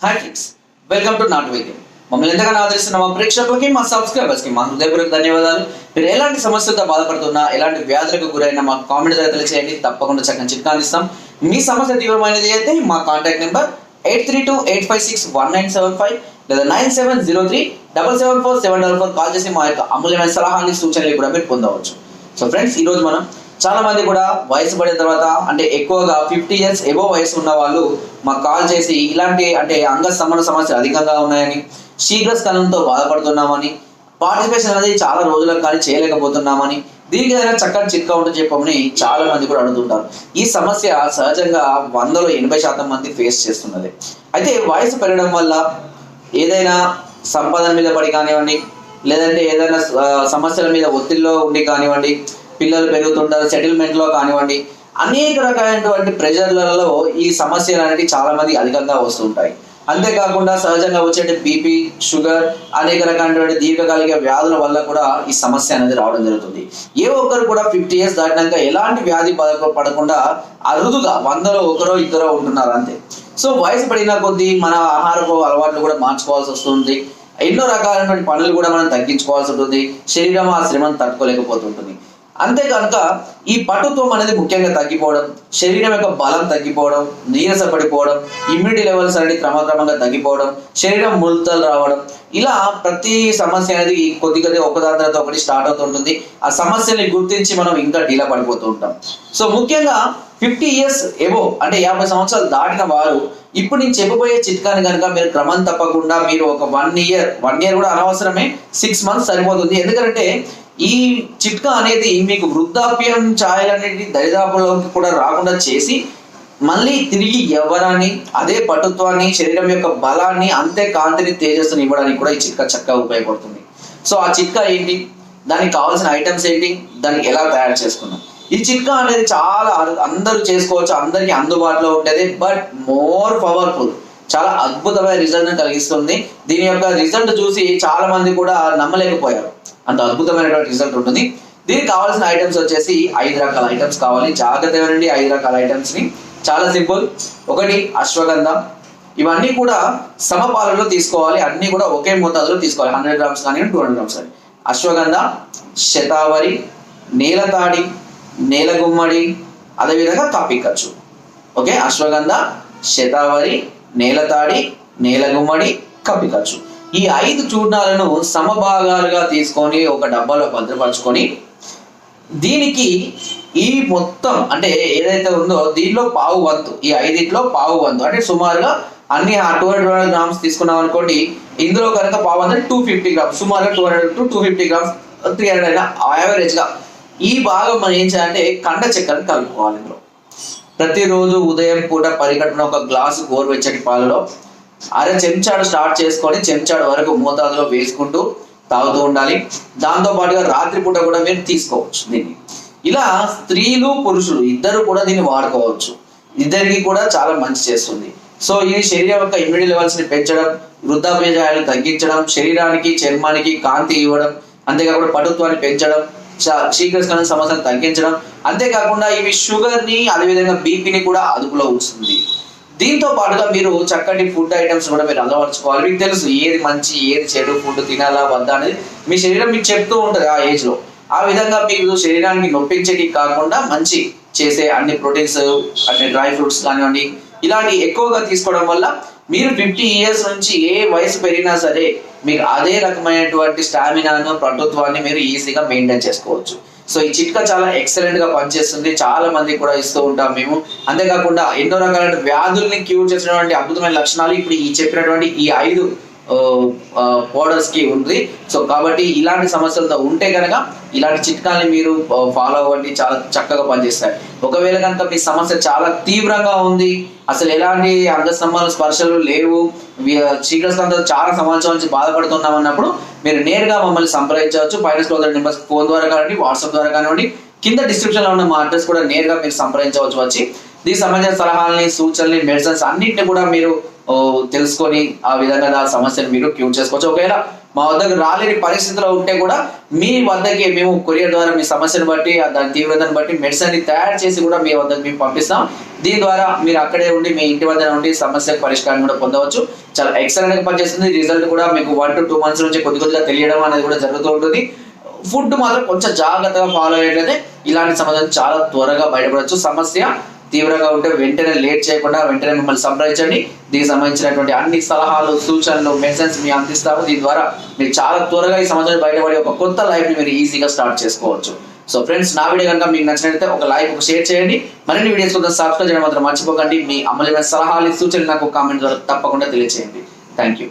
Hi friends, welcome to not వైద్యం. మమ్మల్ని ఎంతగానో ఆదరిస్తున్న మా ప్రేక్షకులకి, మా సబ్స్క్రైబర్స్కి మా హృదయపూర్వక ధన్యవాదాలు. మీరు ఎలాంటి సమస్యలతో బాధపడుతున్నా, ఎలాంటి వ్యాధులకు గురైనా మాకు కామెంట్ ద్వారా తెలియజేయండి. తప్పకుండా చక్కని చిట్కాలు ఇస్తాం. మీ సమస్య తీవ్రమైనది అయితే మా కాంటాక్ట్ నెంబర్ 8328561975 లేదా 9703774744 కాల్ చేసి మా యొక్క అమూల్యమైన సలహాన్ని, సూచనలు కూడా మీరు పొందవచ్చు. సో ఫ్రెండ్స్, ఈరోజు మనం చాలా మంది కూడా వయసు పడిన తర్వాత, అంటే ఎక్కువగా 50 years ఎబో వయసు ఉన్న వాళ్ళు మాకు కాల్ చేసి ఇలాంటి అంగ సంబంధ సమస్యలు అధికంగా ఉన్నాయని, శీఘ్రస్ఖలనంతో బాధపడుతున్నామని, పార్టిసిపేషన్ అనేది చాలా రోజులకు కానీ చేయలేకపోతున్నామని, దీనికి ఏదైనా చక్కని చిట్కా ఉంటే చెప్పమని చాలా మంది కూడా అడుగుతుంటారు. ఈ సమస్య సహజంగా 100లో 80% మంది ఫేస్ చేస్తున్నది. అయితే వయసు పెరగడం వల్ల ఏదైనా సంపాదన మీద పడి కానివ్వండి, లేదంటే ఏదైనా సమస్యల మీద ఒత్తిడిలో ఉండి కానివ్వండి, పిల్లలు పెరుగుతుంటారు, సెటిల్మెంట్లో కానివ్వండి, అనేక రకాలైనటువంటి ప్రెషర్లలో ఈ సమస్యలు అనేవి చాలా మంది అధికంగా వస్తుంటాయి. అంతేకాకుండా సహజంగా వచ్చే బీపీ, షుగర్, అనేక రకాలైనటువంటి దీర్ఘకాలిక వ్యాధుల వల్ల కూడా ఈ సమస్య అనేది రావడం జరుగుతుంది. ఏ ఒక్కరు కూడా 50 years దాటినాక ఎలాంటి వ్యాధి పడకుండా అరుదుగా 100లో 1-2 ఉంటున్నారు అంతే. సో వయసు పడిన కొద్దీ మన ఆహారపు అలవాట్లు కూడా మార్చుకోవాల్సి వస్తుంది. ఎన్నో రకాలైనటువంటి పనులు కూడా మనం తగ్గించుకోవాల్సి ఉంటుంది. శరీరం ఆ శ్రమను తట్టుకోలేకపోతుంటుంది. అంతే కనుక ఈ పటుత్వం అనేది ముఖ్యంగా తగ్గిపోవడం, శరీరం యొక్క బలం తగ్గిపోవడం, నీరస పడిపోవడం, ఇమ్యూనిటీ లెవెల్స్ అనేది క్రమక్రమంగా తగ్గిపోవడం, శరీరం ముడతలు రావడం, ఇలా ప్రతి సమస్య అనేది కొద్ది ఒకదాని తర్వాత ఒకటి స్టార్ట్ అవుతుంటుంది. ఆ సమస్యని గుర్తించి మనం ఇంకా డీలా పడిపోతూ ఉంటాం. సో ముఖ్యంగా 50 years ఎబో, అంటే 50 సంవత్సరాలు దాటిన వారు ఇప్పుడు నేను చెప్పబోయే చిట్కాని కనుక మీరు క్రమం తప్పకుండా మీరు ఒక 1 year కూడా అనవసరమే, 6 months సరిపోతుంది. ఎందుకంటే ఈ చిట్కా అనేది మీకు వృద్ధాప్యం ఛాయలన్నిటి దరిదాపుల్లోకి కూడా రాకుండా చేసి, మళ్ళీ తిరిగి యవ్వనాన్ని, అదే పటుత్వాన్ని, శరీరం యొక్క బలాన్ని, అంతే కాంతిని, తేజస్సుని ఇవ్వడానికి కూడా ఈ చిట్కా చక్కగా ఉపయోగపడుతుంది. సో ఆ చిట్కా ఏంటి, దానికి కావాల్సిన ఐటమ్స్ ఏంటి, దానికి ఎలా తయారు చేసుకున్నాం. ఈ చిట్కా అనేది చాలా అందరూ చేసుకోవచ్చు, అందరికీ అందుబాటులో ఉండేది. బట్ మోర్ పవర్ఫుల్, చాలా అద్భుతమైన రిజల్ట్ కలిగిస్తుంది. దీని యొక్క రిజల్ట్ చూసి చాలా మంది కూడా నమ్మలేకపోయారు. అంత అద్భుతమైనటువంటి రిజల్ట్ ఉంటుంది. దీనికి కావాల్సిన ఐటమ్స్ వచ్చేసి 5 రకాల ఐటమ్స్ కావాలి. జాగ్రత్తగా వినండి 5 రకాల ఐటమ్స్ ని. చాలా సింపుల్. 1 అశ్వగంధ. ఇవన్నీ కూడా సమపాలలో తీసుకోవాలి. అన్ని కూడా ఒకే మోతాదులో తీసుకోవాలి. 100 grams కానీ 200 grams కానీ. అశ్వగంధ, శతావరి, నేలతాడి, నేలగుమ్మడి, అదేవిధంగా కప్పికచ్చు. ఓకే, అశ్వగంధ, శతావరి, నేలతాడి, నేలగుమ్మడి, కప్పికచ్చు. ఈ 5 చూర్ణాలను సమభాగాలుగా తీసుకొని ఒక డబ్బాలో భద్రపరచుకొని, దీనికి ఈ మొత్తం అంటే ఏదైతే ఉందో దీనిలో పావు వంతు, ఈ 5లో పావు వంతు, అంటే సుమారుగా అన్ని 200 grams తీసుకున్నాం అనుకోండి. ఇందులో కనుక పావు వంతు 250 grams, సుమారుగా 200 to 250 grams, 300 అయినా యావరేజ్గా ఈ భాగం మనం ఏం చేయాలంటే కండ చక్కెరని కలుపుకోవాలి. ఇందులో ప్రతిరోజు ఉదయం పూట పరిగెట్టున ఒక గ్లాసు గోరువెచ్చటి పాలలో 1/2 చెంచాడు స్టార్ట్ చేసుకొని చెంచాడు వరకు మోతాదులో వేసుకుంటూ తాగుతూ ఉండాలి. దాంతో పాటుగా రాత్రిపూట కూడా మీరు తీసుకోవచ్చు దీన్ని. ఇలా స్త్రీలు, పురుషులు ఇద్దరు కూడా దీన్ని వాడుకోవచ్చు. ఇద్దరికి కూడా చాలా మంచి చేస్తుంది. సో ఇది శరీరం యొక్క ఇమ్యూనిటీ లెవెల్స్ ని పెంచడం, వృద్ధాప్యాలు తగ్గించడం, శరీరానికి, చర్మానికి కాంతి ఇవ్వడం, అంతేకాకుండా పటుత్వాన్ని పెంచడం, శీఘ్రస్ఖలన సమస్యను తగ్గించడం, అంతేకాకుండా ఇవి షుగర్ ని, అదేవిధంగా బీపీని కూడా అదుపులో ఉంచుతుంది. దీంతో పాటుగా మీరు చక్కటి ఫుడ్ ఐటమ్స్ కూడా మీరు అలవర్చుకోవాలి. మీకు తెలుసు ఏది మంచి, ఏది చెడు ఫుడ్ తినాలా వద్దా అనేది మీ శరీరం మీకు చెప్తూ ఉంటుంది ఆ ఏజ్ లో. ఆ విధంగా మీకు శరీరానికి నొప్పించేటి కాకుండా మంచి చేసే అన్ని ప్రోటీన్స్, అంటే డ్రై ఫ్రూట్స్ కానివ్వండి, ఇలాంటి ఎక్కువగా తీసుకోవడం వల్ల మీరు 50 years నుంచి ఏ వయసు పెరిగినా సరే మీకు అదే రకమైనటువంటి స్టామినాను, పటుత్వాన్ని మీరు ఈజీగా మెయింటైన్ చేసుకోవచ్చు. సో ఈ చిట్కా చాలా ఎక్సలెంట్ గా పనిచేస్తుంది. చాలా మంది కూడా ఇస్తూ ఉంటాం మేము. అంతేకాకుండా ఎన్నో రకాలైన వ్యాధుల్ని క్యూర్ చేసినటువంటి అద్భుతమైన లక్షణాలు ఇప్పుడు ఈ చెప్పినటువంటి ఈ 5 పౌడర్స్ కి ఉంది. సో కాబట్టి ఇలాంటి సమస్యలతో ఉంటే కనుక ఇలాంటి చిట్కాల్ని మీరు ఫాలో అవ్వండి, చాలా చక్కగా పనిచేస్తాయి. ఒకవేళ కనుక మీ సమస్య చాలా తీవ్రంగా ఉంది, అసలు ఎలాంటి అంగ సంబంధ స్పర్శలు లేవు, శీఘ్రస్ఖలనంతో చాలా సంవత్సరాల నుంచి బాధపడుతున్నాం అన్నప్పుడు మీరు నేరుగా మమ్మల్ని సంప్రదించవచ్చు. పైన నెంబర్స్ ఫోన్ ద్వారా కానివ్వండి, వాట్సాప్ ద్వారా కానివ్వండి, కింద డిస్క్రిప్షన్ లో ఉన్న మా అడ్రస్ కూడా నేరుగా మీరు సంప్రదించవచ్చు. వచ్చి దీనికి సంబంధించిన సలహాలని, సూచనలు, మెడిసిన్స్ అన్నింటినీ కూడా మీరు తెలుసుకొని ఆ విధంగా సమస్యను మీరు క్యూర్ చేసుకోవచ్చు. ఒకవేళ మా వద్దకు రాలేని పరిస్థితిలో ఉంటే కూడా మీ వద్దకి మేము కొరియర్ ద్వారా మీ సమస్యను బట్టి దాని తీవ్రతను బట్టి మెడిసిన్ ని తయారు చేసి కూడా మీ వద్దకు మేము పంపిస్తాం. దీని ద్వారా మీరు అక్కడే ఉండి మీ ఇంటి వద్ద ఉండి సమస్యకు పరిష్కారం కూడా పొందవచ్చు. చాలా ఎక్సలెంట్ గా పనిచేస్తుంది. రిజల్ట్ కూడా మీకు 1 to 2 months నుంచి కొద్దిగా తెలియడం అనేది కూడా జరుగుతూ ఉంటుంది. ఫుడ్ మాత్రం కొంచెం జాగ్రత్తగా ఫాలో అయ్యేట్లయితే ఇలాంటి సమస్యలు చాలా త్వరగా బయటపడవచ్చు. సమస్య తీవ్రంగా ఉంటే వెంటనే లేట్ చేయకుండా వెంటనే మిమ్మల్ని సంప్రదించండి. దీనికి సంబంధించినటువంటి అన్ని సలహాలు, సూచనలు, మెడిసిన్స్ మీ అందిస్తాము. దీని ద్వారా మీరు చాలా త్వరగా ఈ సమస్యలు బయటపడి ఒక కొత్త లైఫ్ ని మీరు ఈజీగా స్టార్ట్ చేసుకోవచ్చు. సో ఫ్రెండ్స్, నా వీడియో కనుక మీకు నచ్చినట్లయితే ఒక లైక్, ఒక షేర్ చేయండి. మరిన్ని వీడియోస్ కోసం సబ్స్క్రైబ్ చేయడం మాత్రం మర్చిపోకండి. మీ అమూల్యమైన సలహాలు, సూచనలు నాకు కామెంట్ ద్వారా తప్పకుండా తెలియజేయండి. Thank you.